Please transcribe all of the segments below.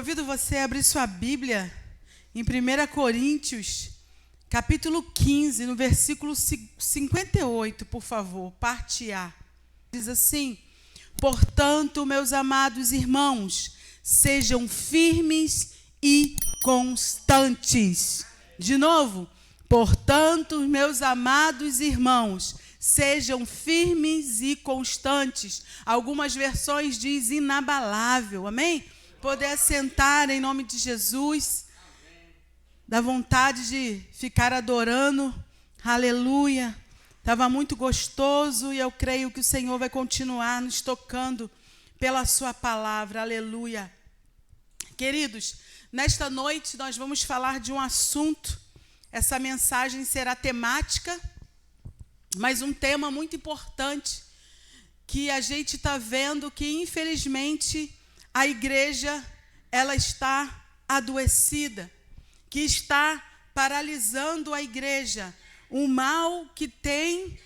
convido você a abrir sua Bíblia em 1 Coríntios, capítulo 15, no versículo 58, por favor, parte A. Diz assim: portanto, meus amados irmãos, sejam firmes e constantes. De novo, portanto, meus amados irmãos, sejam firmes e constantes. Algumas versões diz inabalável, amém? Poder sentar em nome de Jesus. Dá vontade de ficar adorando, aleluia. Estava muito gostoso e eu creio que o Senhor vai continuar nos tocando pela sua palavra, aleluia. Queridos, nesta noite nós vamos falar de um assunto. Essa mensagem será temática, mas um tema muito importante que a gente está vendo que, infelizmente, a igreja ela está adoecida, que está paralisando a igreja. Um mal que tem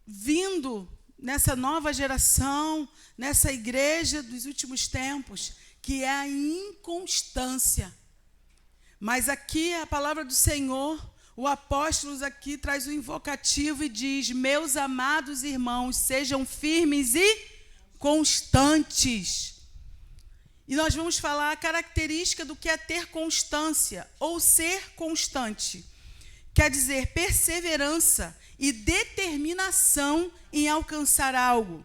vindo nessa nova geração, nessa igreja dos últimos tempos, que é a inconstância. Mas aqui a palavra do Senhor, o apóstolo aqui traz o invocativo e diz: meus amados irmãos, sejam firmes e constantes. E nós vamos falar a característica do que é ter constância ou ser constante. Quer dizer, perseverança e determinação em alcançar algo.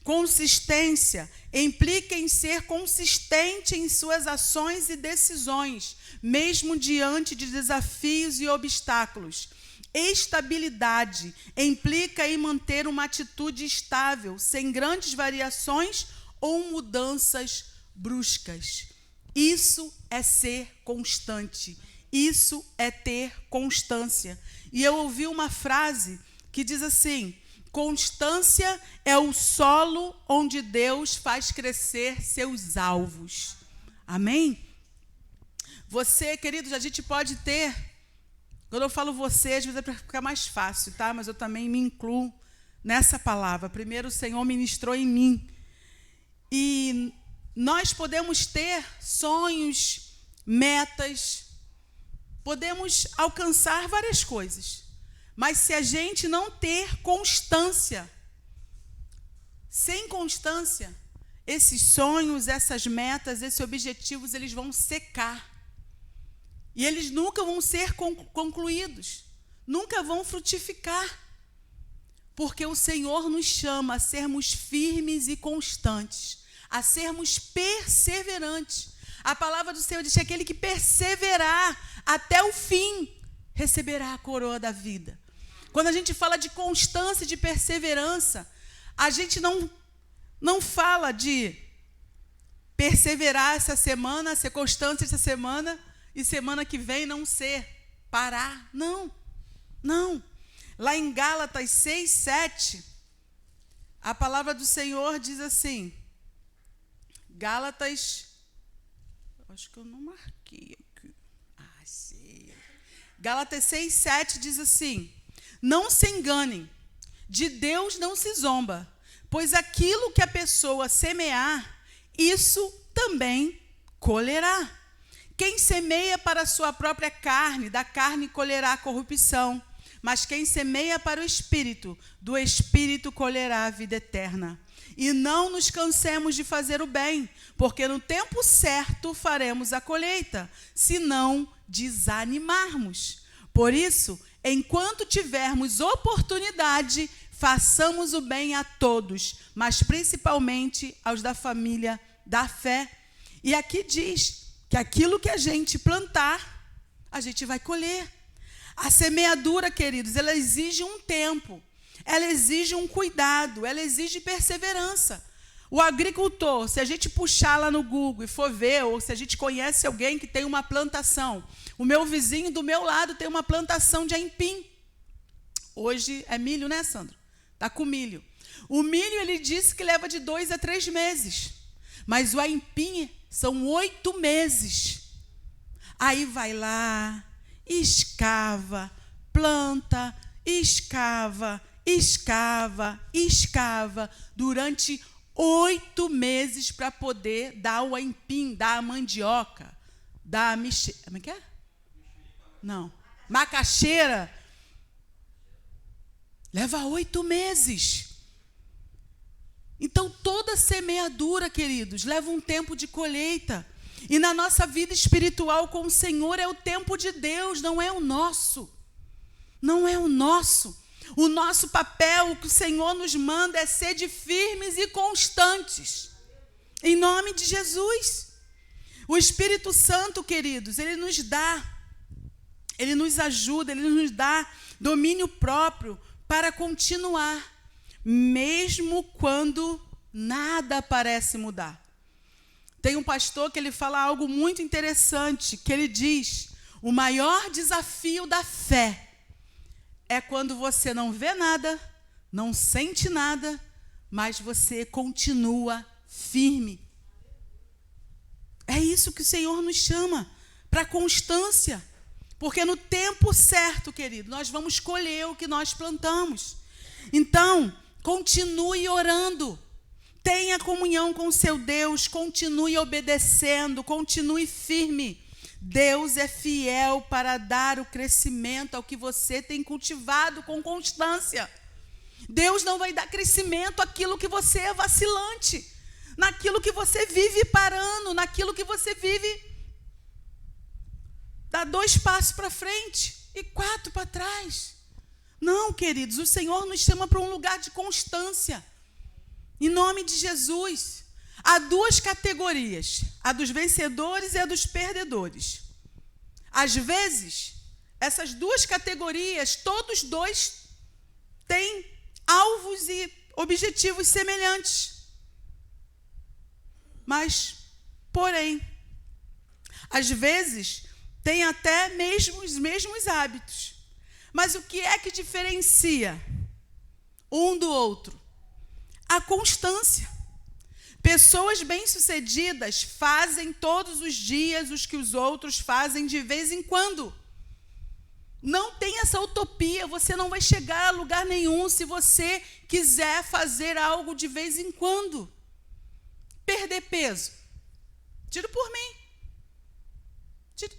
Consistência implica em ser consistente em suas ações e decisões, mesmo diante de desafios e obstáculos. Estabilidade implica em manter uma atitude estável, sem grandes variações ou mudanças bruscas. Isso é ser constante. Isso é ter constância. E eu ouvi uma frase que diz assim: constância é o solo onde Deus faz crescer seus alvos. Amém? Você, queridos, a gente pode ter, quando eu falo você, às vezes é para ficar mais fácil, tá? Mas eu também me incluo nessa palavra. Primeiro o Senhor ministrou em mim. E nós podemos ter sonhos, metas, podemos alcançar várias coisas. Mas se a gente não ter constância, sem constância, esses sonhos, essas metas, esses objetivos, eles vão secar. E eles nunca vão ser concluídos, nunca vão frutificar. Porque o Senhor nos chama a sermos firmes e constantes, a sermos perseverantes. A palavra do Senhor diz que aquele que perseverar até o fim receberá a coroa da vida. Quando a gente fala de constância e de perseverança, a gente não fala de perseverar essa semana, ser constante essa semana e semana que vem não ser, parar. Não. Lá em Gálatas 6, 7, a palavra do Senhor diz assim, Gálatas, acho que eu não marquei aqui. Sei. Gálatas 6, 7 diz assim: não se enganem, de Deus não se zomba, pois aquilo que a pessoa semear, isso também colherá. Quem semeia para a sua própria carne, da carne colherá corrupção. Mas quem semeia para o Espírito, do Espírito colherá a vida eterna. E não nos cansemos de fazer o bem, porque no tempo certo faremos a colheita, se não desanimarmos. Por isso, enquanto tivermos oportunidade, façamos o bem a todos, mas principalmente aos da família da fé. E aqui diz que aquilo que a gente plantar, a gente vai colher. A semeadura, queridos, ela exige um tempo, ela exige um cuidado, ela exige perseverança. O agricultor, se a gente puxar lá no Google e for ver, ou se a gente conhece alguém que tem uma plantação, o meu vizinho do meu lado tem uma plantação de aipim. Hoje é milho, né, Sandro? Está com milho. O milho, ele disse que leva de 2 a 3 meses, mas o aipim são 8 meses. Aí vai lá, escava, planta, escava, durante 8 meses para poder dar o aipim, dar a mandioca, dar a como é que é? Não. Macaxeira. Leva 8 meses. Então, toda semeadura, queridos, leva um tempo de colheita. E na nossa vida espiritual com o Senhor é o tempo de Deus, não é o nosso. Não é o nosso. O nosso papel, o que o Senhor nos manda é ser de firmes e constantes. Em nome de Jesus. O Espírito Santo, queridos, ele nos dá, ele nos ajuda, ele nos dá domínio próprio para continuar, mesmo quando nada parece mudar. Tem um pastor que ele fala algo muito interessante, que ele diz: o maior desafio da fé é quando você não vê nada, não sente nada, mas você continua firme. É isso que o Senhor nos chama, para constância. Porque no tempo certo, querido, nós vamos colher o que nós plantamos. Então, continue orando. Tenha comunhão com o seu Deus, continue obedecendo, continue firme. Deus é fiel para dar o crescimento ao que você tem cultivado com constância. Deus não vai dar crescimento àquilo que você é vacilante, naquilo que você vive parando, naquilo que você vive dá 2 passos para frente e 4 para trás. Não, queridos, o Senhor nos chama para um lugar de constância. Em nome de Jesus. Há 2 categorias, a dos vencedores e a dos perdedores. Às vezes, essas 2 categorias, todos 2 têm alvos e objetivos semelhantes. Mas, porém, às vezes, têm até mesmo os mesmos hábitos. Mas o que é que diferencia um do outro? A constância. Pessoas bem-sucedidas fazem todos os dias os que os outros fazem de vez em quando. Não tem essa utopia, você não vai chegar a lugar nenhum se você quiser fazer algo de vez em quando. Perder peso. Tiro por mim.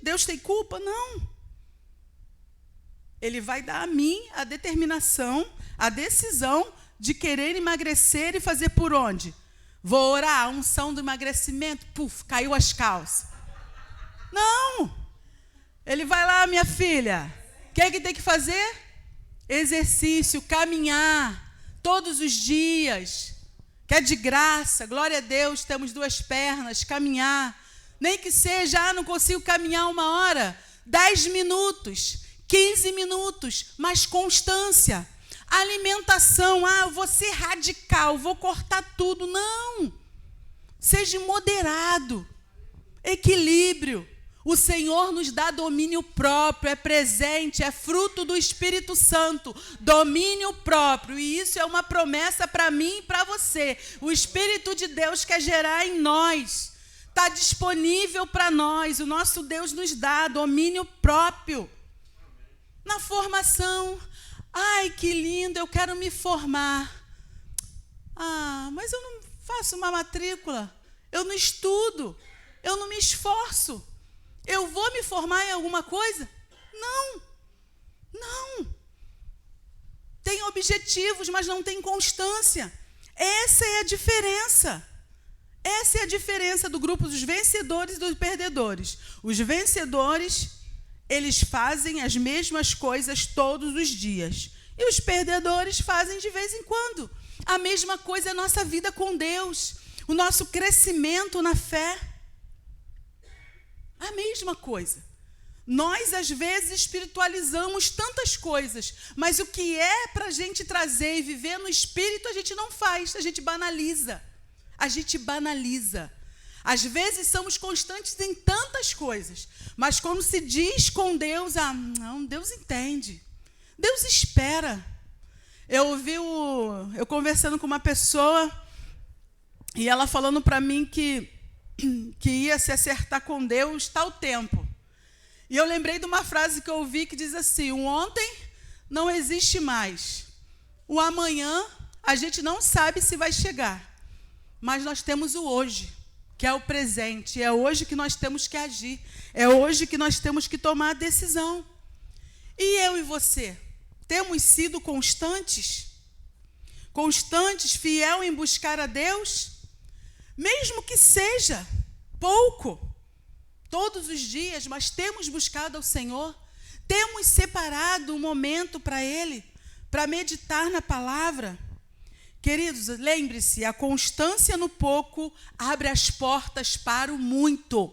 Deus tem culpa? Não. Ele vai dar a mim a determinação, a decisão de querer emagrecer e fazer por onde? Vou orar, a unção do emagrecimento, puf, caiu as calças. Não. Ele vai lá, minha filha, o que é que tem que fazer? Exercício, caminhar, todos os dias, que é de graça, glória a Deus, temos 2 pernas, caminhar. Nem que seja, não consigo caminhar 1 hora, 10 minutos, 15 minutos, mas constância. Alimentação, eu vou ser radical, vou cortar tudo. Não. Seja moderado, equilíbrio. O Senhor nos dá domínio próprio, é presente, é fruto do Espírito Santo, domínio próprio. E isso é uma promessa para mim e para você. O Espírito de Deus quer gerar em nós. Está disponível para nós, o nosso Deus nos dá domínio próprio. Na formação, ai, que lindo, eu quero me formar. Mas eu não faço uma matrícula, eu não estudo, eu não me esforço. Eu vou me formar em alguma coisa? Não, não. Tem objetivos, mas não tem constância. Essa é a diferença. Essa é a diferença do grupo dos vencedores e dos perdedores. Os vencedores, eles fazem as mesmas coisas todos os dias. E os perdedores fazem de vez em quando. A mesma coisa é a nossa vida com Deus. O nosso crescimento na fé. A mesma coisa. Nós, às vezes, espiritualizamos tantas coisas, mas o que é para a gente trazer e viver no Espírito, a gente não faz, a gente banaliza. A gente banaliza. Às vezes somos constantes em tantas coisas, mas quando se diz com Deus, não, Deus entende. Deus espera. Eu conversando com uma pessoa e ela falando para mim que ia se acertar com Deus tal tempo. E eu lembrei de uma frase que eu ouvi que diz assim: o ontem não existe mais. O amanhã a gente não sabe se vai chegar. mas nós temos o hoje, que é o presente. É hoje que nós temos que agir. É hoje que nós temos que tomar a decisão. E eu e você, temos sido constantes? Constantes, fiel em buscar a Deus? Mesmo que seja pouco, todos os dias, mas temos buscado ao Senhor? Temos separado um momento para Ele, para meditar na palavra? Queridos, lembre-se, a constância no pouco abre as portas para o muito.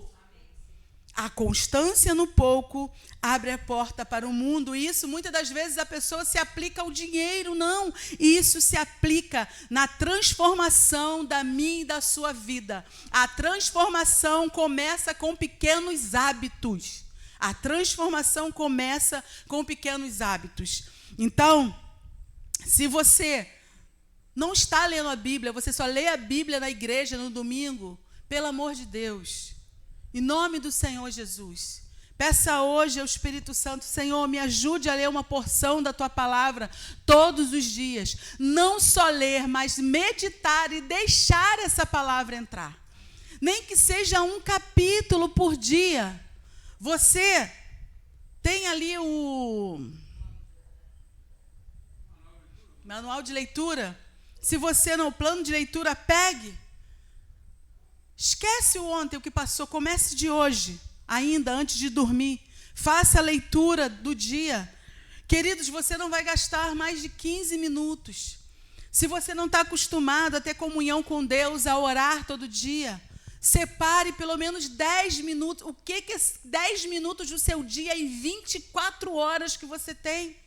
A constância no pouco abre a porta para o mundo. E isso, muitas das vezes, a pessoa se aplica ao dinheiro. Não, isso se aplica na transformação da minha e da sua vida. A transformação começa com pequenos hábitos. A transformação começa com pequenos hábitos. Então, se você não está lendo a Bíblia, você só lê a Bíblia na igreja no domingo, pelo amor de Deus, em nome do Senhor Jesus, peça hoje ao Espírito Santo: Senhor, me ajude a ler uma porção da Tua palavra todos os dias. Não só ler, mas meditar e deixar essa palavra entrar. Nem que seja um capítulo por dia. Você tem ali o manual de leitura. Se você não, o plano de leitura, pegue. Esquece o ontem, o que passou. Comece de hoje, ainda antes de dormir. Faça a leitura do dia. Queridos, você não vai gastar mais de 15 minutos. Se você não está acostumado a ter comunhão com Deus, a orar todo dia, separe pelo menos 10 minutos. O que é 10 minutos do seu dia em 24 horas que você tem?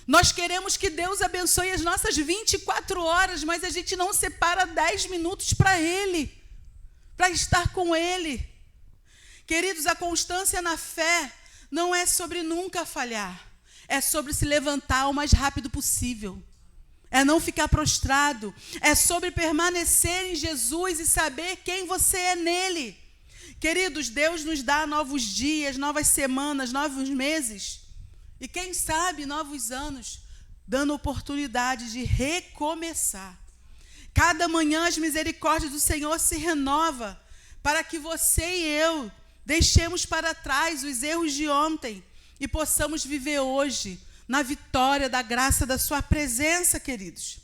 Nós queremos que Deus abençoe as nossas 24 horas, mas a gente não separa 10 minutos para Ele, para estar com Ele. Queridos, a constância na fé não é sobre nunca falhar, é sobre se levantar o mais rápido possível, é não ficar prostrado, é sobre permanecer em Jesus e saber quem você é nele. Queridos, Deus nos dá novos dias, novas semanas, novos meses, e quem sabe novos anos, dando oportunidade de recomeçar. Cada manhã as misericórdias do Senhor se renovam para que você e eu deixemos para trás os erros de ontem e possamos viver hoje na vitória da graça da sua presença, queridos.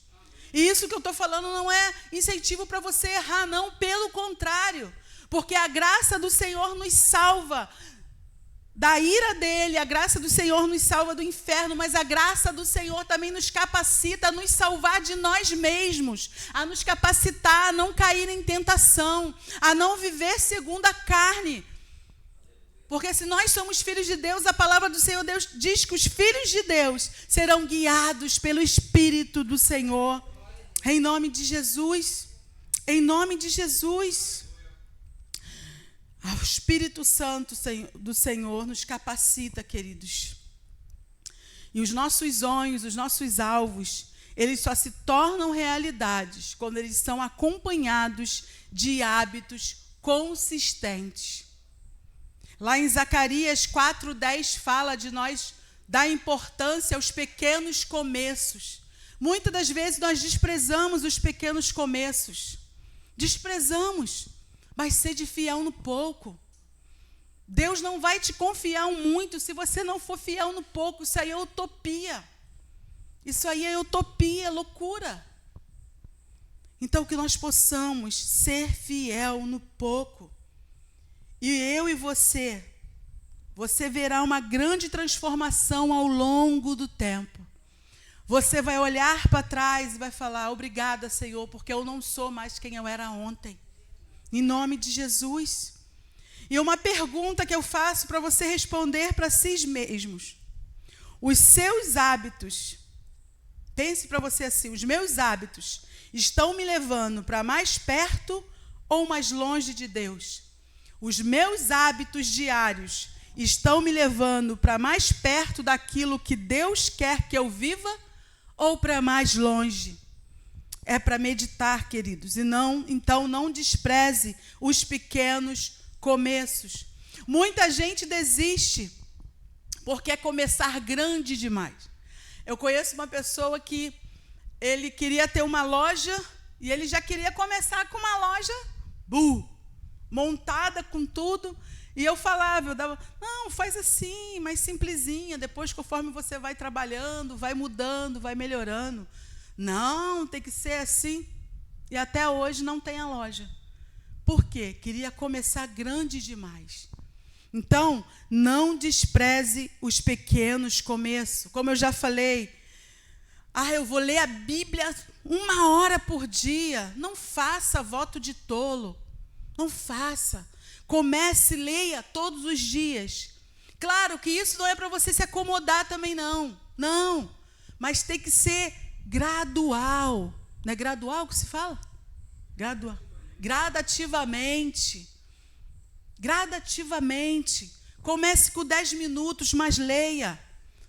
E isso que eu estou falando não é incentivo para você errar, não, pelo contrário, porque a graça do Senhor nos salva da ira dele, a graça do Senhor nos salva do inferno, mas a graça do Senhor também nos capacita a nos salvar de nós mesmos, a nos capacitar a não cair em tentação, a não viver segundo a carne. Porque se nós somos filhos de Deus, a palavra do Senhor Deus diz que os filhos de Deus serão guiados pelo Espírito do Senhor. Em nome de Jesus, em nome de Jesus. O Espírito Santo do Senhor nos capacita, queridos. E os nossos sonhos, os nossos alvos, eles só se tornam realidades quando eles são acompanhados de hábitos consistentes. Lá em Zacarias 4:10 fala de nós, da importância aos pequenos começos. Muitas das vezes nós desprezamos os pequenos começos. Desprezamos. Mas seja fiel no pouco. Deus não vai te confiar um muito se você não for fiel no pouco. Isso aí é utopia. Isso aí é utopia, loucura. Então, que nós possamos ser fiel no pouco. E eu e você verá uma grande transformação ao longo do tempo. Você vai olhar para trás e vai falar: obrigada, Senhor, porque eu não sou mais quem eu era ontem. Em nome de Jesus. E uma pergunta que eu faço para você responder para si mesmos. Os seus hábitos, pense para você assim: os meus hábitos estão me levando para mais perto ou mais longe de Deus? Os meus hábitos diários estão me levando para mais perto daquilo que Deus quer que eu viva ou para mais longe? É para meditar, queridos, e então não despreze os pequenos começos. Muita gente desiste porque é começar grande demais. Eu conheço uma pessoa que ele queria ter uma loja E ele já queria começar com uma loja montada com tudo. E eu falava, eu dava, não, faz assim, mais simplesinha. Depois, conforme você vai trabalhando, vai mudando, vai melhorando. Não, tem que ser assim. E até hoje não tem a loja. Por quê? Queria começar grande demais. Então, não despreze os pequenos começos. Como eu já falei, eu vou ler a Bíblia 1 hora por dia. Não faça voto de tolo. Não faça. Comece, leia todos os dias. Claro que isso não é para você se acomodar também, não. Não. Mas tem que ser gradual. Não é gradual que se fala? Gradual. Gradativamente. Gradativamente. Comece com 10 minutos, mas leia.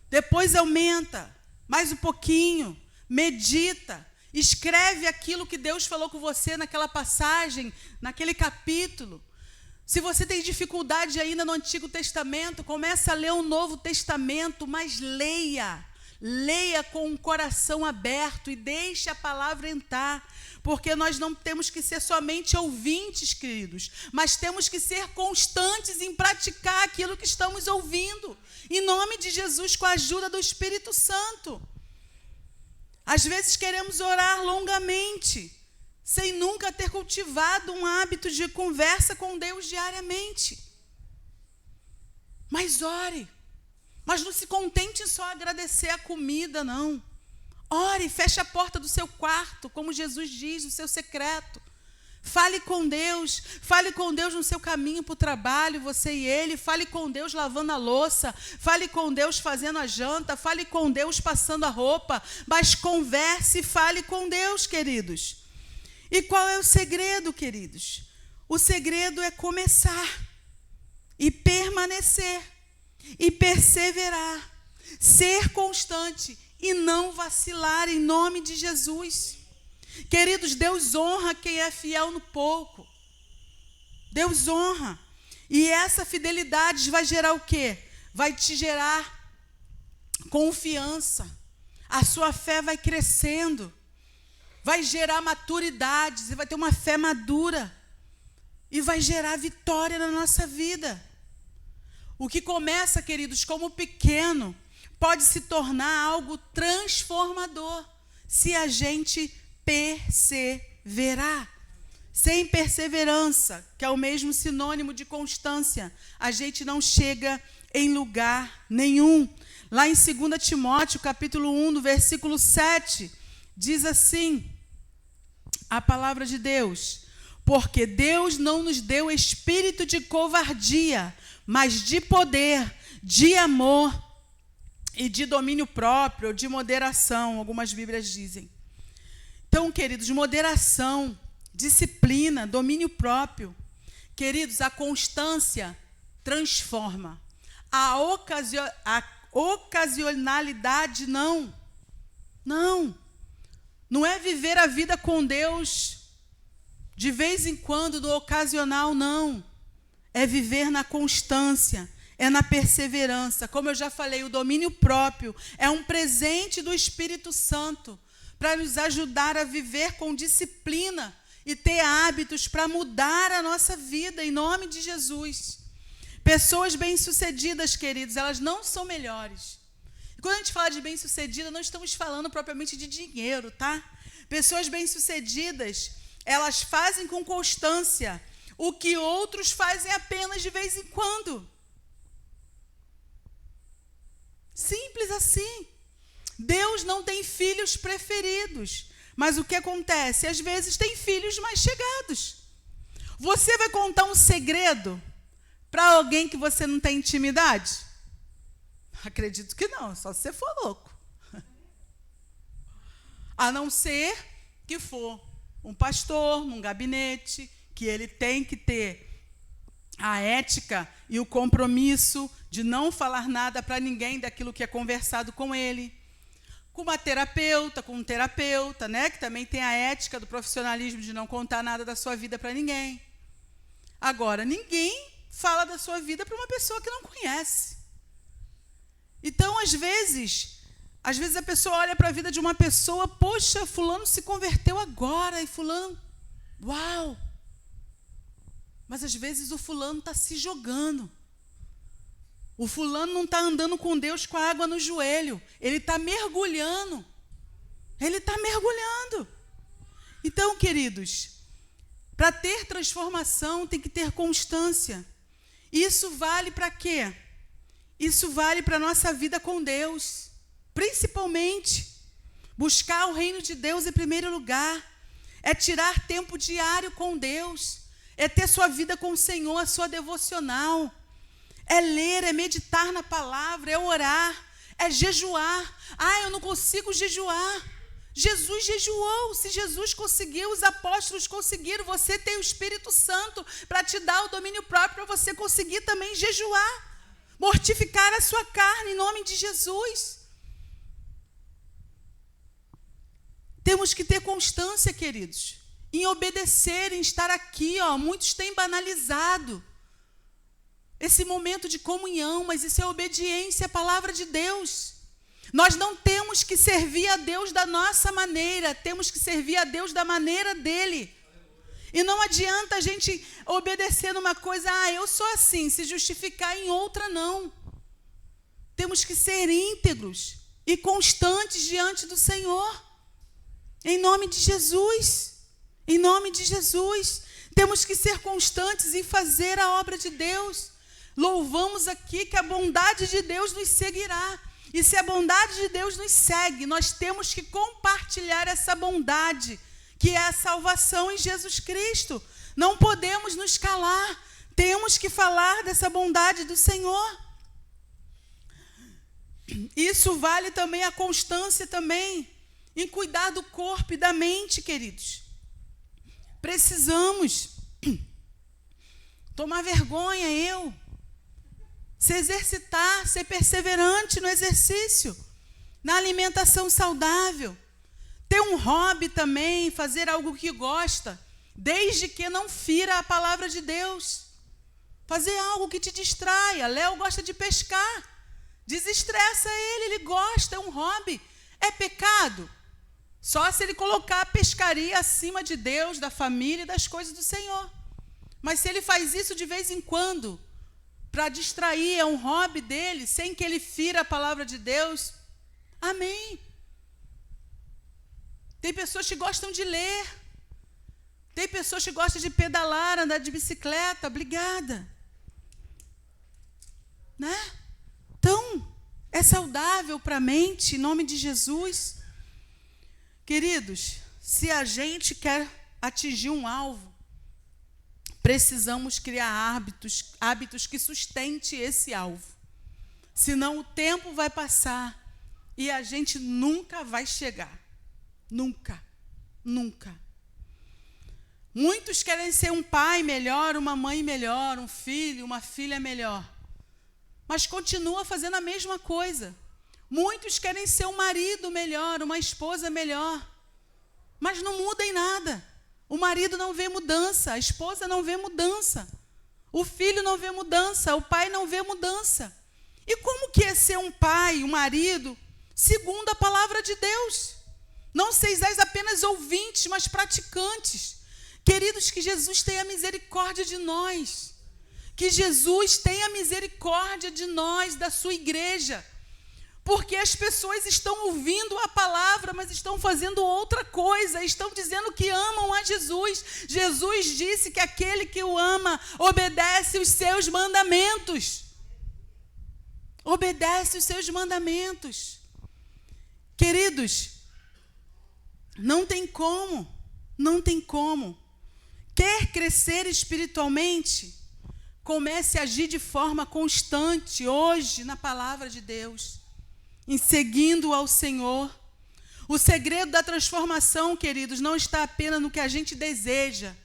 Depois aumenta. Mais um pouquinho. Medita. Escreve aquilo que Deus falou com você naquela passagem, naquele capítulo. Se você tem dificuldade ainda no Antigo Testamento, comece a ler o Novo Testamento, mas leia. Leia com o coração aberto e deixe a palavra entrar. Porque nós não temos que ser somente ouvintes, queridos, mas temos que ser constantes em praticar aquilo que estamos ouvindo. Em nome de Jesus, com a ajuda do Espírito Santo. Às vezes queremos orar longamente, sem nunca ter cultivado um hábito de conversa com Deus diariamente. Mas ore. Mas não se contente em só agradecer a comida, não. Ore, feche a porta do seu quarto, como Jesus diz, o seu secreto. Fale com Deus no seu caminho para o trabalho, você e ele. Fale com Deus lavando a louça, fale com Deus fazendo a janta, fale com Deus passando a roupa, mas converse e fale com Deus, queridos. E qual é o segredo, queridos? O segredo é começar e permanecer e perseverar, ser constante e não vacilar em nome de Jesus. Queridos, Deus honra quem é fiel no pouco. Deus honra. E essa fidelidade vai gerar o quê? Vai te gerar confiança. A sua fé vai crescendo. Vai gerar maturidade. Você vai ter uma fé madura. E vai gerar vitória na nossa vida. O que começa, queridos, como pequeno, pode se tornar algo transformador se a gente perseverar. Sem perseverança, que é o mesmo sinônimo de constância, a gente não chega em lugar nenhum. Lá em 2 Timóteo, capítulo 1, no versículo 7, diz assim, a palavra de Deus: porque Deus não nos deu espírito de covardia, mas de poder, de amor e de domínio próprio, ou de moderação, algumas Bíblias dizem. Então, queridos, moderação, disciplina, domínio próprio. Queridos, a constância transforma. A ocasionalidade não. Não é viver a vida com Deus de vez em quando, do ocasional, não. É viver na constância. É na perseverança. Como eu já falei, o domínio próprio é um presente do Espírito Santo para nos ajudar a viver com disciplina e ter hábitos para mudar a nossa vida, em nome de Jesus. Pessoas bem-sucedidas, queridos, elas não são melhores. E quando a gente fala de bem-sucedida, não estamos falando propriamente de dinheiro, tá? Pessoas bem-sucedidas, elas fazem com constância o que outros fazem apenas de vez em quando. Simples assim. Deus não tem filhos preferidos. Mas o que acontece? Às vezes tem filhos mais chegados. Você vai contar um segredo para alguém que você não tem intimidade? Acredito que não, só se você for louco. A não ser que for um pastor, num gabinete, que ele tem que ter a ética e o compromisso de não falar nada para ninguém daquilo que é conversado com ele. Com uma terapeuta, com um terapeuta, né, que também tem a ética do profissionalismo de não contar nada da sua vida para ninguém. Agora, ninguém fala da sua vida para uma pessoa que não conhece. Então, às vezes, Às vezes a pessoa olha para a vida de uma pessoa, poxa, fulano se converteu agora, e fulano, uau! Mas às vezes o fulano está se jogando. O fulano não está andando com Deus com a água no joelho. Ele está mergulhando. Ele está mergulhando. Então, queridos, para ter transformação tem que ter constância. Isso vale para quê? Isso vale para a nossa vida com Deus. Principalmente, buscar o reino de Deus em primeiro lugar. É tirar tempo diário com Deus. É ter sua vida com o Senhor, a sua devocional. É ler, é meditar na palavra, é orar, é jejuar. Eu não consigo jejuar. Jesus jejuou. Se Jesus conseguiu, os apóstolos conseguiram. Você tem o Espírito Santo para te dar o domínio próprio, para você conseguir também jejuar. Mortificar a sua carne em nome de Jesus. Temos que ter constância, queridos, em obedecer, em estar aqui. Muitos têm banalizado esse momento de comunhão, mas isso é obediência à palavra de Deus. Nós não temos que servir a Deus da nossa maneira, temos que servir a Deus da maneira dele. E não adianta a gente obedecer numa coisa, eu sou assim, se justificar em outra, não. Temos que ser íntegros e constantes diante do Senhor. Em nome de Jesus. Em nome de Jesus. Temos que ser constantes em fazer a obra de Deus. Louvamos aqui que a bondade de Deus nos seguirá. E se a bondade de Deus nos segue, nós temos que compartilhar essa bondade, que é a salvação em Jesus Cristo. Não podemos nos calar. Temos que falar dessa bondade do Senhor. Isso vale também a constância também em cuidar do corpo e da mente, queridos. Precisamos tomar vergonha, se exercitar, ser perseverante no exercício, na alimentação saudável, ter um hobby também, fazer algo que gosta, desde que não fira a palavra de Deus. Fazer algo que te distraia. Léo gosta de pescar, desestressa ele gosta, é um hobby. É pecado? Só se ele colocar a pescaria acima de Deus, da família e das coisas do Senhor. Mas se ele faz isso de vez em quando, para distrair, é um hobby dele, sem que ele fira a palavra de Deus, amém. Tem pessoas que gostam de ler. Tem pessoas que gostam de pedalar, andar de bicicleta, obrigada. Né? Então, é saudável para a mente, em nome de Jesus. Queridos, se a gente quer atingir um alvo, precisamos criar hábitos que sustentem esse alvo. Senão o tempo vai passar e a gente nunca vai chegar. Nunca, nunca. Muitos querem ser um pai melhor, uma mãe melhor, um filho, uma filha melhor. Mas continua fazendo a mesma coisa. Muitos querem ser um marido melhor, uma esposa melhor, mas não muda em nada. O marido não vê mudança, a esposa não vê mudança, o filho não vê mudança, o pai não vê mudança. E como que é ser um pai, um marido, segundo a palavra de Deus? Não sejais apenas ouvintes, mas praticantes. Queridos, que Jesus tenha misericórdia de nós. Que Jesus tenha misericórdia de nós, da sua igreja. Porque as pessoas estão ouvindo a palavra, mas estão fazendo outra coisa, estão dizendo que amam a Jesus. Jesus disse que aquele que o ama obedece os seus mandamentos. Obedece os seus mandamentos. Queridos, não tem como. Quer crescer espiritualmente? Comece a agir de forma constante hoje na palavra de Deus, em seguindo ao Senhor. O segredo da transformação, queridos, não está apenas no que a gente deseja.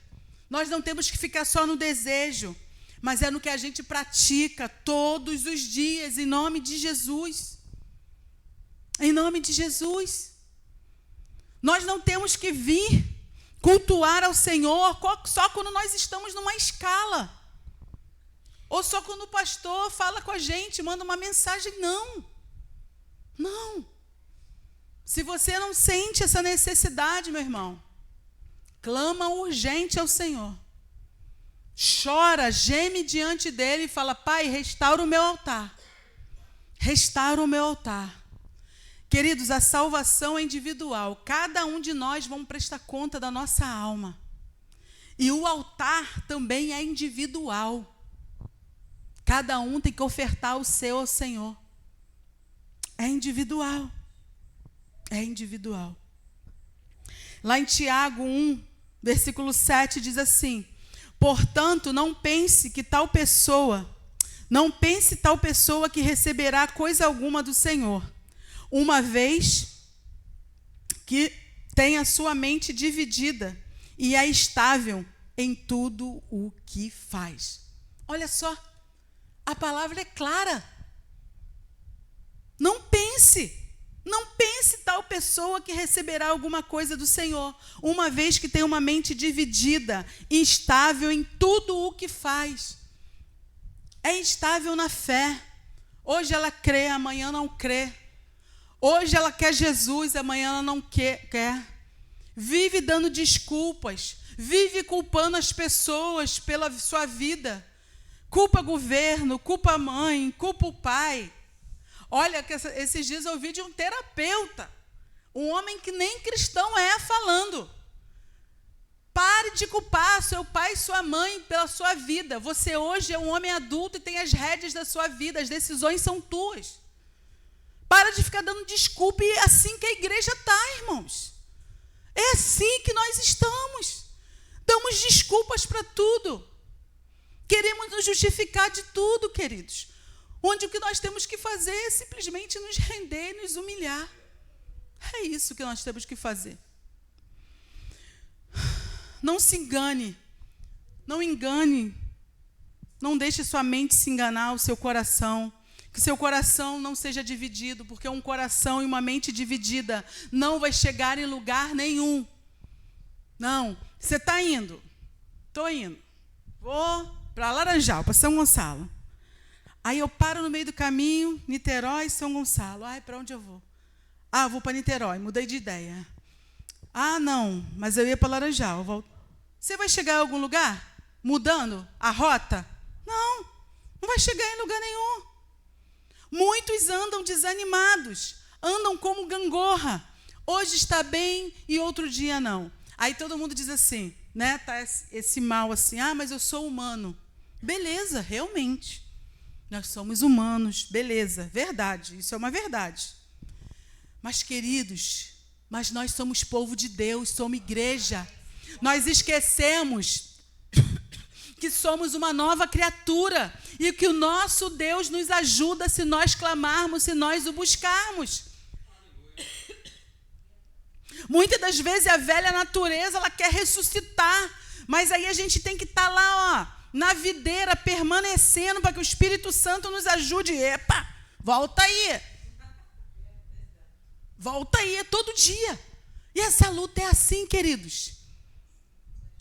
Nós não temos que ficar só no desejo, mas é no que a gente pratica todos os dias, em nome de Jesus. Em nome de Jesus. Nós não temos que vir cultuar ao Senhor só quando nós estamos numa escala, ou só quando o pastor fala com a gente, manda uma mensagem, não. Se você não sente essa necessidade, meu irmão, clama urgente ao Senhor. Chora, geme diante dele e fala: Pai, restaura o meu altar. Restaura o meu altar. Queridos, a salvação é individual. Cada um de nós vamos prestar conta da nossa alma. E o altar também é individual. Cada um tem que ofertar o seu ao Senhor. É individual. É individual. Lá em Tiago 1, versículo 7, diz assim: portanto, não pense tal pessoa que receberá coisa alguma do Senhor, uma vez que tem a sua mente dividida e é estável em tudo o que faz. Olha só, a palavra é clara. Não pense tal pessoa que receberá alguma coisa do Senhor, uma vez que tem uma mente dividida, instável em tudo o que faz. É instável na fé. Hoje ela crê, amanhã não crê. Hoje ela quer Jesus, amanhã ela não quer. Vive dando desculpas, vive culpando as pessoas pela sua vida. Culpa governo, culpa a mãe, culpa o pai. Olha, que esses dias eu ouvi de um terapeuta, um homem que nem cristão falando: pare de culpar seu pai e sua mãe pela sua vida. Você hoje é um homem adulto e tem as rédeas da sua vida, as decisões são tuas. Para de ficar dando desculpa, e é assim que a igreja está, irmãos. É assim que nós estamos. Damos desculpas para tudo. Queremos nos justificar de tudo, queridos. Onde o que nós temos que fazer é simplesmente nos render e nos humilhar. É isso que nós temos que fazer. Não se engane. Não engane. Não deixe sua mente se enganar, o seu coração. Que seu coração não seja dividido, porque um coração e uma mente dividida não vai chegar em lugar nenhum. Não. Você está indo? Estou indo. Vou para Laranjal, para São Gonçalo. Aí eu paro no meio do caminho, Niterói, São Gonçalo. Ai, para onde eu vou? Vou para Niterói, mudei de ideia. Não, mas eu ia para Laranjal. Você vai chegar em algum lugar mudando a rota? Não vai chegar em lugar nenhum. Muitos andam desanimados, andam como gangorra. Hoje está bem e outro dia não. Aí todo mundo diz assim, né? Tá esse mal assim: mas eu sou humano. Beleza, realmente. Nós somos humanos, beleza, verdade, isso é uma verdade. Mas, queridos, nós somos povo de Deus, somos igreja. Nós esquecemos que somos uma nova criatura e que o nosso Deus nos ajuda se nós clamarmos, se nós o buscarmos. Muitas das vezes a velha natureza, ela quer ressuscitar, mas aí a gente tem que estar lá, na videira, permanecendo, para que o Espírito Santo nos ajude. Volta aí. Volta aí, todo dia. E essa luta é assim, queridos.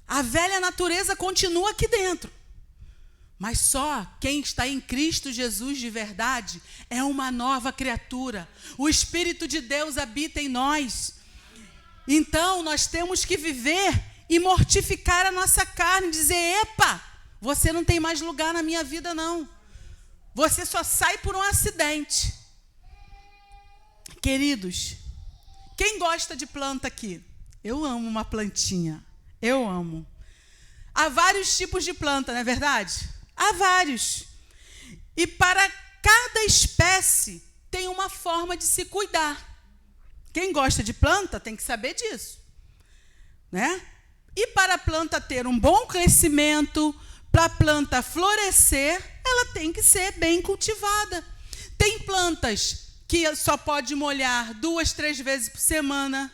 A velha natureza continua aqui dentro. Mas só quem está em Cristo Jesus de verdade é uma nova criatura. O Espírito de Deus habita em nós. Então, nós temos que viver e mortificar a nossa carne, dizer: você não tem mais lugar na minha vida, não. Você só sai por um acidente. Queridos, quem gosta de planta aqui? Eu amo uma plantinha. Eu amo. Há vários tipos de planta, não é verdade? Há vários. E para cada espécie tem uma forma de se cuidar. Quem gosta de planta tem que saber disso, né? E para a planta ter um bom crescimento, para a planta florescer, ela tem que ser bem cultivada. Tem plantas que só pode molhar 2, 3 vezes por semana.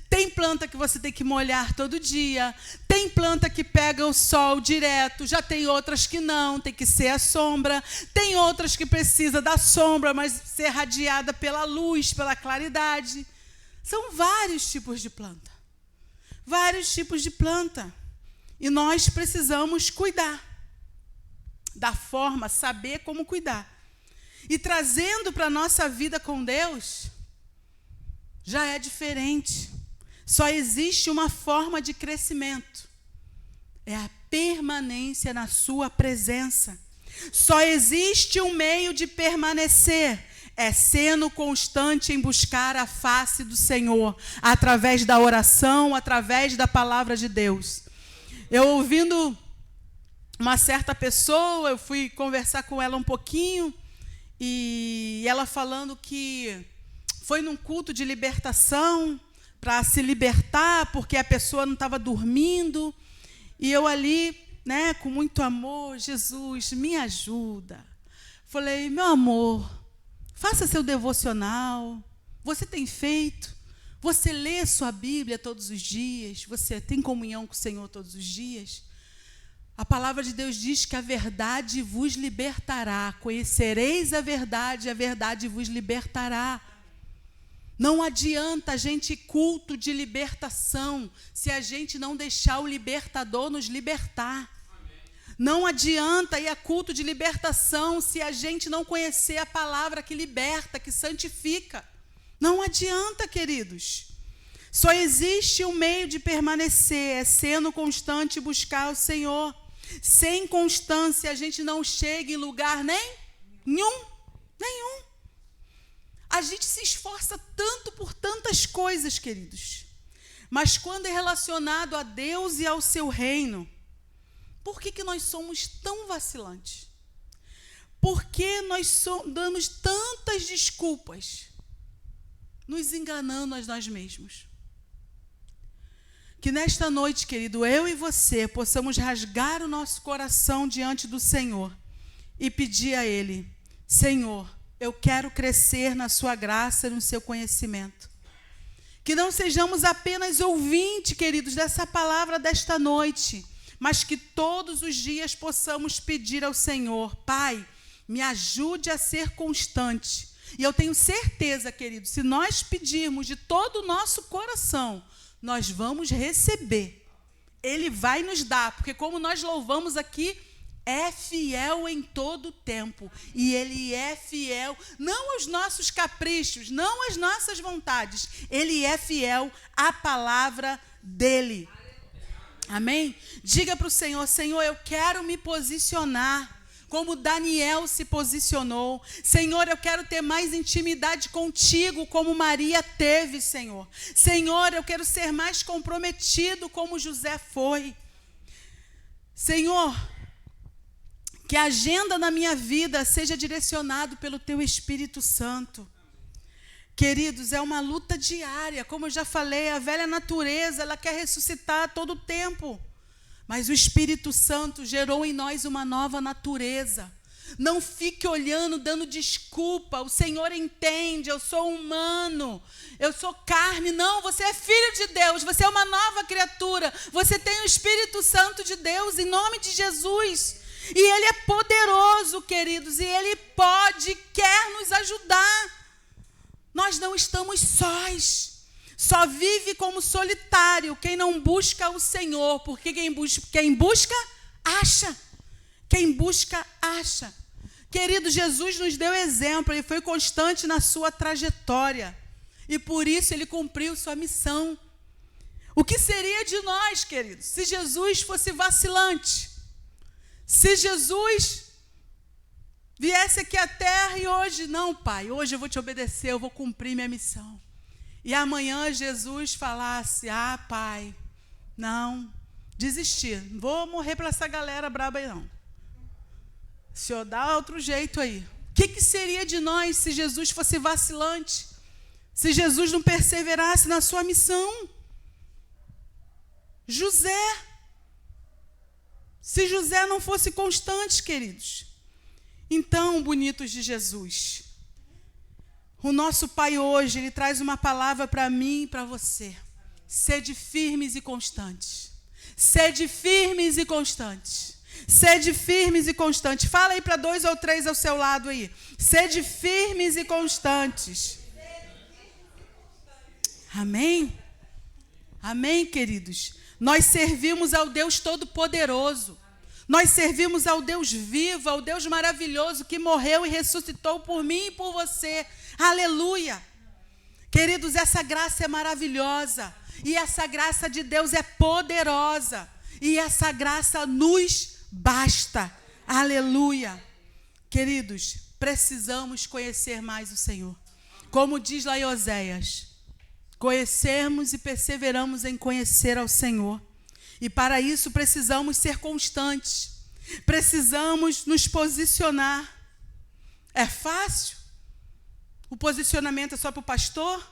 Tem planta que você tem que molhar todo dia. Tem planta que pega o sol direto. Já tem outras que não, tem que ser a sombra. Tem outras que precisa da sombra, mas ser radiada pela luz, pela claridade. São vários tipos de planta. Vários tipos de planta. E nós precisamos cuidar. Da forma, saber como cuidar. E trazendo para a nossa vida com Deus, já é diferente. Só existe uma forma de crescimento. É a permanência na sua presença. Só existe um meio de permanecer. É sendo constante em buscar a face do Senhor, através da oração, através da palavra de Deus. Eu ouvindo uma certa pessoa, eu fui conversar com ela um pouquinho, e ela falando que foi num culto de libertação, para se libertar, porque a pessoa não estava dormindo, e eu ali, né, com muito amor, Jesus, me ajuda. Falei, meu amor, faça seu devocional, você tem feito, você lê sua Bíblia todos os dias, você tem comunhão com o Senhor todos os dias. A palavra de Deus diz que a verdade vos libertará, conhecereis a verdade vos libertará. Não adianta a gente ir culto de libertação se a gente não deixar o libertador nos libertar. Não adianta ir a culto de libertação se a gente não conhecer a palavra que liberta, que santifica. Não adianta, queridos. Só existe um meio de permanecer, é sendo constante e buscar o Senhor. Sem constância, a gente não chega em lugar nenhum. A gente se esforça tanto por tantas coisas, queridos. Mas quando é relacionado a Deus e ao seu reino, por que nós somos tão vacilantes? Por que nós damos tantas desculpas, nos enganando a nós mesmos? Que nesta noite, querido, eu e você possamos rasgar o nosso coração diante do Senhor e pedir a Ele, Senhor, eu quero crescer na sua graça e no seu conhecimento. Que não sejamos apenas ouvintes, queridos, dessa palavra desta noite, mas que todos os dias possamos pedir ao Senhor, Pai, me ajude a ser constante. E eu tenho certeza, queridos, se nós pedirmos de todo o nosso coração, nós vamos receber. Ele vai nos dar, porque como nós louvamos aqui, é fiel em todo o tempo. E Ele é fiel, não aos nossos caprichos, não às nossas vontades. Ele é fiel à palavra dEle. Amém? Diga para o Senhor, Senhor, eu quero me posicionar como Daniel se posicionou. Senhor, eu quero ter mais intimidade contigo, como Maria teve, Senhor. Senhor, eu quero ser mais comprometido, como José foi. Senhor, que a agenda na minha vida seja direcionada pelo Teu Espírito Santo. Queridos, é uma luta diária. Como eu já falei, a velha natureza, ela quer ressuscitar a todo tempo. Mas o Espírito Santo gerou em nós uma nova natureza. Não fique olhando, dando desculpa. O Senhor entende, eu sou humano, eu sou carne. Não, você é filho de Deus, você é uma nova criatura. Você tem o Espírito Santo de Deus, em nome de Jesus. E Ele é poderoso, queridos, e Ele pode, quer nos ajudar. Nós não estamos sós. Só vive como solitário quem não busca o Senhor, porque quem busca, acha. Quem busca, acha. Querido, Jesus nos deu exemplo, Ele foi constante na sua trajetória, e por isso Ele cumpriu sua missão. O que seria de nós, queridos, se Jesus fosse vacilante? Se Jesus viesse aqui à terra e hoje, não, Pai, hoje eu vou te obedecer, eu vou cumprir minha missão. E amanhã Jesus falasse, Pai, não, desisti, não vou morrer para essa galera braba aí não. O Senhor dá outro jeito aí. O que seria de nós se Jesus fosse vacilante? Se Jesus não perseverasse na sua missão? Se José não fosse constante, queridos. Então, bonitos de Jesus, o nosso Pai hoje, Ele traz uma palavra para mim e para você. Sede firmes e constantes. Sede firmes e constantes. Sede firmes e constantes. Fala aí para 2 ou 3 ao seu lado aí. Sede firmes e constantes. Amém? Amém, queridos? Nós servimos ao Deus Todo-Poderoso. Nós servimos ao Deus vivo, ao Deus maravilhoso que morreu e ressuscitou por mim e por você. Aleluia! Queridos, essa graça é maravilhosa. E essa graça de Deus é poderosa. E essa graça nos basta. Aleluia. Queridos, precisamos conhecer mais o Senhor. Como diz lá em Oséias, conhecermos e perseveramos em conhecer ao Senhor. E para isso precisamos ser constantes. Precisamos nos posicionar. É fácil? O posicionamento é só para o pastor?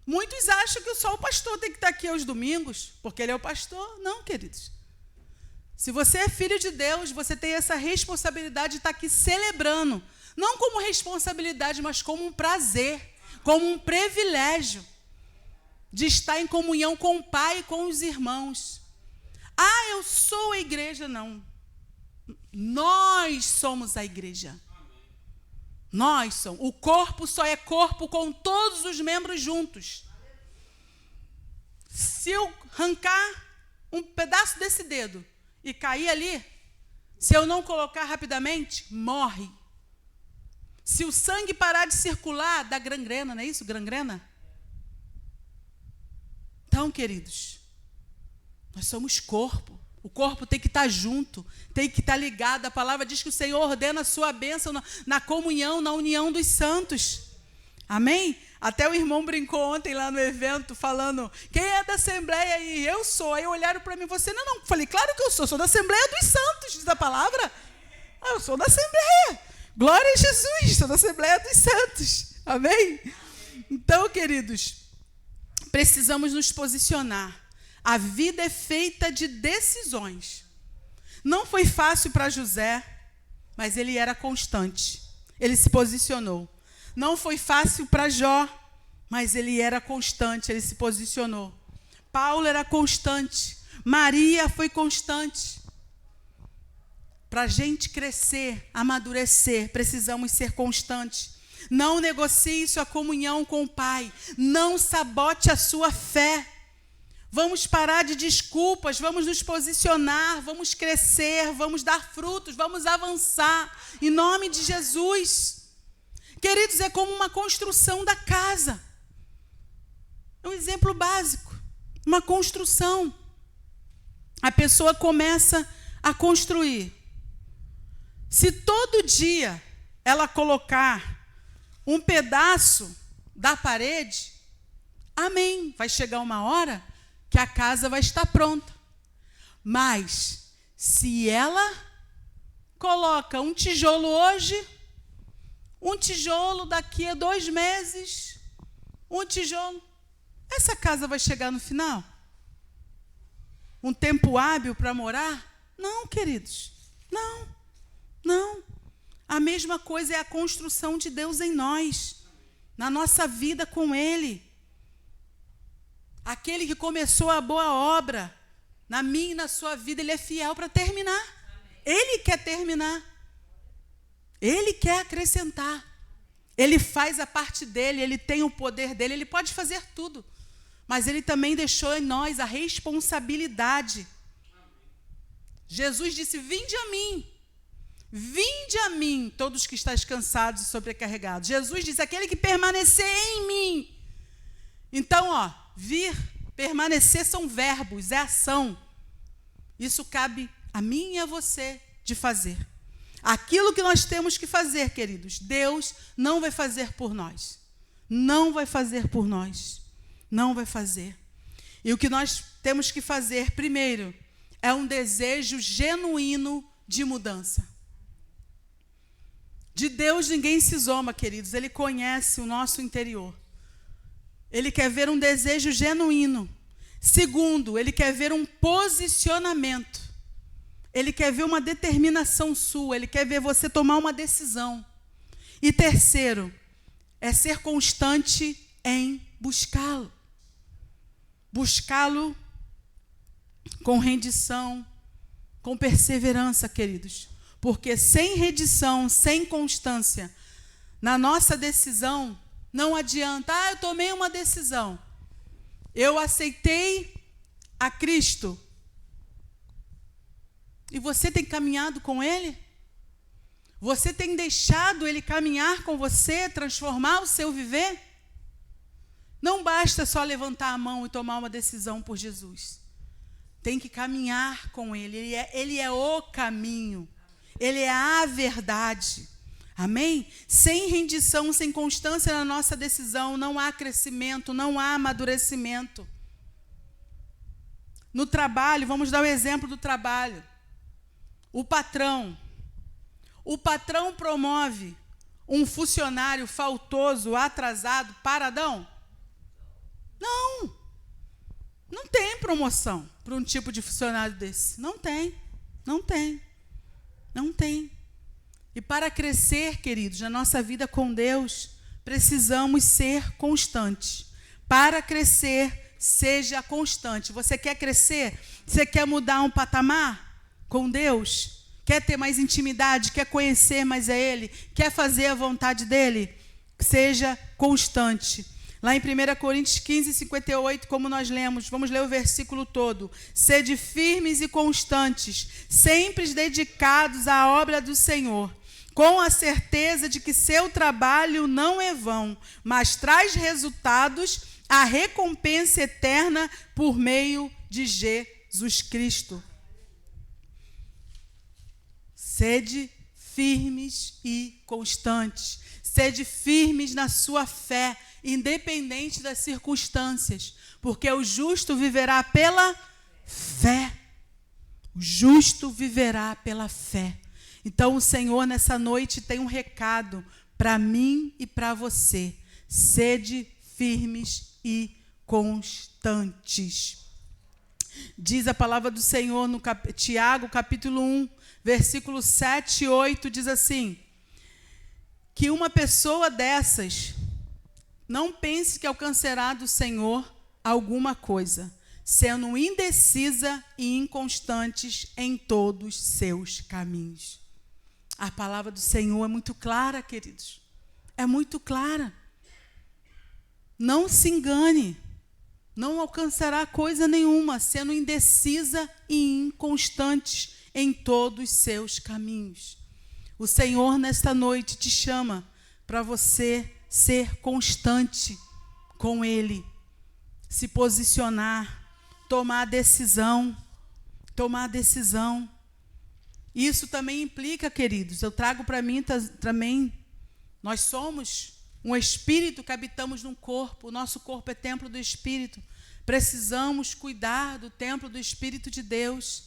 Muitos acham que só o pastor tem que estar aqui aos domingos, porque ele é o pastor. Não, queridos. Se você é filho de Deus, você tem essa responsabilidade de estar aqui celebrando. Não como responsabilidade, mas como um prazer, como um privilégio de estar em comunhão com o Pai e com os irmãos. Ah, eu sou a igreja. Não. Nós somos a igreja. Nós somos. O corpo só é corpo com todos os membros juntos. Se eu arrancar um pedaço desse dedo e cair ali, se eu não colocar rapidamente, morre. Se o sangue parar de circular, dá gangrena, não é isso? Gangrena? Então, queridos, nós somos corpo. O corpo tem que estar junto, tem que estar ligado. A palavra diz que o Senhor ordena a sua bênção na comunhão, na união dos santos. Amém? Até o irmão brincou ontem lá no evento, falando, quem é da Assembleia aí? Eu sou. Aí olharam para mim, você não. Falei, claro que eu sou da Assembleia dos Santos, diz a palavra. Eu sou da Assembleia. Glória a Jesus, sou da Assembleia dos Santos. Amém? Então, queridos, precisamos nos posicionar. A vida é feita de decisões. Não foi fácil para José, mas ele era constante. Ele se posicionou. Não foi fácil para Jó, mas ele era constante, ele se posicionou. Paulo era constante. Maria foi constante. Para a gente crescer, amadurecer, precisamos ser constantes. Não negocie sua comunhão com o Pai. Não sabote a sua fé. Vamos parar de desculpas, vamos nos posicionar, vamos crescer, vamos dar frutos, vamos avançar, em nome de Jesus. Queridos, é como uma construção da casa. É um exemplo básico, uma construção. A pessoa começa a construir. Se todo dia ela colocar um pedaço da parede, amém, vai chegar uma hora que a casa vai estar pronta. Mas, se ela coloca um tijolo hoje, um tijolo daqui a 2 meses, um tijolo, essa casa vai chegar no final? Um tempo hábil para morar? Não, queridos, não. A mesma coisa é a construção de Deus em nós, na nossa vida com Ele. Aquele que começou a boa obra, na minha e na sua vida, Ele é fiel para terminar. Amém. Ele quer terminar. Ele quer acrescentar. Ele faz a parte dele, Ele tem o poder dele, Ele pode fazer tudo. Mas Ele também deixou em nós a responsabilidade. Amém. Jesus disse, vinde a mim, todos que estáis cansados e sobrecarregados. Jesus disse, aquele que permanecer em mim. Então, vir, permanecer são verbos, é ação. Isso cabe a mim e a você de fazer. Aquilo que nós temos que fazer, queridos, Deus não vai fazer por nós. Não vai fazer por nós. Não vai fazer. E o que nós temos que fazer, primeiro, é um desejo genuíno de mudança. De Deus ninguém se zomba, queridos. Ele conhece o nosso interior. Ele quer ver um desejo genuíno. Segundo, Ele quer ver um posicionamento. Ele quer ver uma determinação sua. Ele quer ver você tomar uma decisão. E terceiro, é ser constante em buscá-lo. Buscá-lo com rendição, com perseverança, queridos. Porque sem rendição, sem constância, na nossa decisão, não adianta. Eu tomei uma decisão. Eu aceitei a Cristo. E você tem caminhado com Ele? Você tem deixado Ele caminhar com você, transformar o seu viver? Não basta só levantar a mão e tomar uma decisão por Jesus. Tem que caminhar com Ele. Ele é o caminho. Ele é a verdade. Amém? Sem rendição, sem constância na nossa decisão, não há crescimento, não há amadurecimento. No trabalho, vamos dar o exemplo do trabalho. O patrão promove um funcionário faltoso, atrasado, paradão? Não tem promoção para um tipo de funcionário desse. Não tem. E para crescer, queridos, na nossa vida com Deus, precisamos ser constantes. Para crescer, seja constante. Você quer crescer? Você quer mudar um patamar com Deus? Quer ter mais intimidade? Quer conhecer mais a Ele? Quer fazer a vontade dEle? Seja constante. Lá em 1 Coríntios 15, 58, como nós lemos, vamos ler o versículo todo. Sede firmes e constantes, sempre dedicados à obra do Senhor, com a certeza de que seu trabalho não é vão, mas traz resultados, a recompensa eterna por meio de Jesus Cristo. Sede firmes e constantes. Sede firmes na sua fé, independente das circunstâncias, porque o justo viverá pela fé. O justo viverá pela fé. Então o Senhor nessa noite tem um recado para mim e para você. Sede firmes e constantes. Diz a palavra do Senhor no Tiago, capítulo 1, versículo 7 e 8, diz assim: que uma pessoa dessas não pense que alcançará do Senhor alguma coisa, sendo indecisa e inconstantes em todos os seus caminhos. A palavra do Senhor é muito clara, queridos. É muito clara. Não se engane. Não alcançará coisa nenhuma, sendo indecisa e inconstantes em todos os seus caminhos. O Senhor, nesta noite, te chama para você ser constante com Ele, se posicionar, tomar decisão. Isso também implica, queridos, eu trago para mim também, nós somos um espírito que habitamos num corpo, o nosso corpo é templo do Espírito. Precisamos cuidar do templo do Espírito de Deus,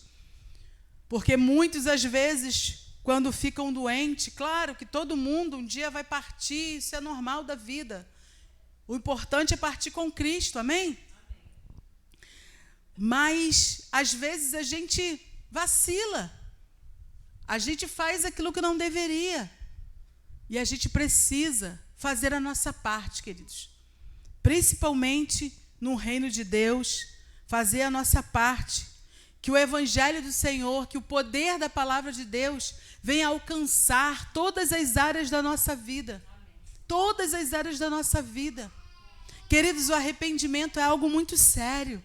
porque muitas às vezes, quando ficam doentes, claro que todo mundo um dia vai partir, isso é normal da vida. O importante é partir com Cristo, amém? Mas, às vezes, a gente vacila. A gente faz aquilo que não deveria. E a gente precisa fazer a nossa parte, queridos. Principalmente no reino de Deus, fazer a nossa parte. Que o Evangelho do Senhor, que o poder da palavra de Deus venha alcançar todas as áreas da nossa vida. Todas as áreas da nossa vida. Queridos, o arrependimento é algo muito sério.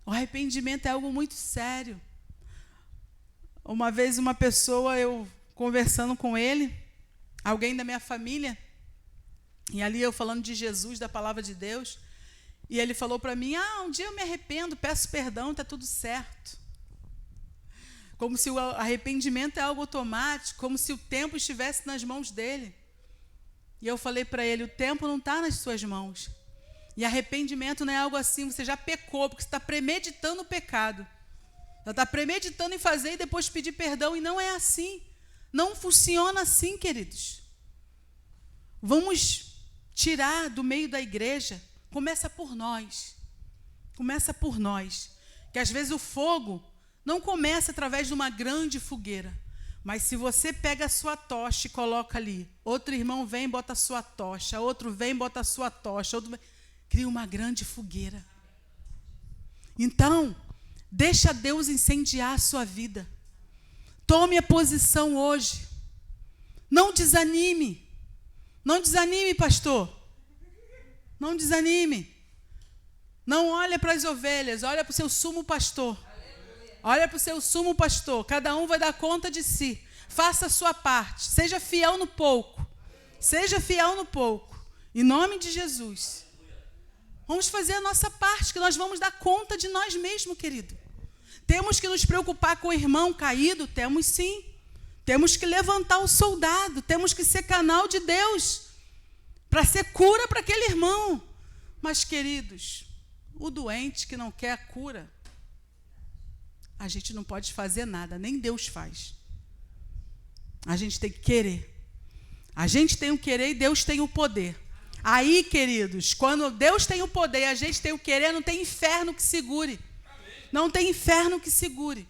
O arrependimento é algo muito sério. Uma vez uma pessoa, eu conversando com ele, alguém da minha família, e ali eu falando de Jesus, da palavra de Deus, e ele falou para mim, um dia eu me arrependo, peço perdão, está tudo certo. Como se o arrependimento é algo automático, como se o tempo estivesse nas mãos dele. E eu falei para ele, o tempo não está nas suas mãos. E arrependimento não é algo assim, você já pecou, porque você está premeditando o pecado. Você está premeditando em fazer e depois pedir perdão, e não é assim. Não funciona assim, queridos. Vamos tirar do meio da igreja. Começa por nós. Começa por nós. Que às vezes o fogo não começa através de uma grande fogueira. Mas se você pega a sua tocha e coloca ali, outro irmão vem e bota a sua tocha, outro vem e bota a sua tocha, cria uma grande fogueira. Então, deixa Deus incendiar a sua vida. Tome a posição hoje. Não desanime. Não desanime, pastor. Não desanime. Não olha para as ovelhas, olha para o seu sumo pastor. Olha para o seu sumo pastor. Cada um vai dar conta de si. Faça a sua parte. Seja fiel no pouco. Seja fiel no pouco. Em nome de Jesus. Vamos fazer a nossa parte, que nós vamos dar conta de nós mesmos, querido. Temos que nos preocupar com o irmão caído? Temos sim. Temos que levantar o soldado, temos que ser canal de Deus, para ser cura para aquele irmão. Mas, queridos, o doente que não quer a cura, a gente não pode fazer nada, nem Deus faz. A gente tem que querer. A gente tem o querer e Deus tem o poder. Aí, queridos, quando Deus tem o poder e a gente tem o querer, não tem inferno que segure. Não tem inferno que segure.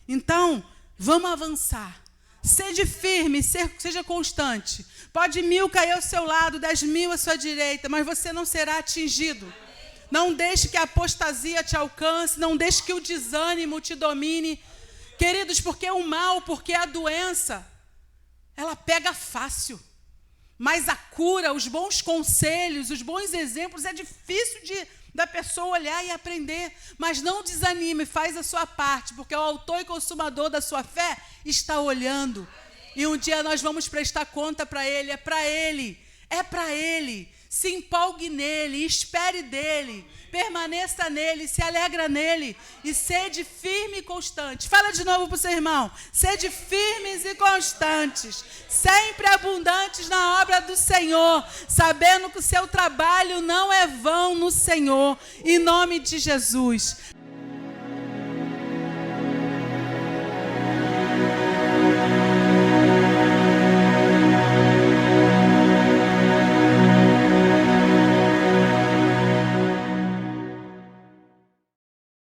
Então, vamos avançar. Seja firme, seja constante. Pode 1000 cair ao seu lado, 10.000 à sua direita, mas você não será atingido. Não deixe que a apostasia te alcance, não deixe que o desânimo te domine. Queridos, porque o mal, porque a doença, ela pega fácil. Mas a cura, os bons conselhos, os bons exemplos, é difícil da pessoa olhar e aprender. Mas não desanime, faz a sua parte, porque o autor e consumador da sua fé está olhando. E um dia nós vamos prestar conta para Ele, é para Ele, é para Ele. Se empolgue nele, espere dele, permaneça nele, se alegra nele e sede firme e constante. Fala de novo para o seu irmão. Sede firmes e constantes, sempre abundantes na obra do Senhor, sabendo que o seu trabalho não é vão no Senhor, em nome de Jesus.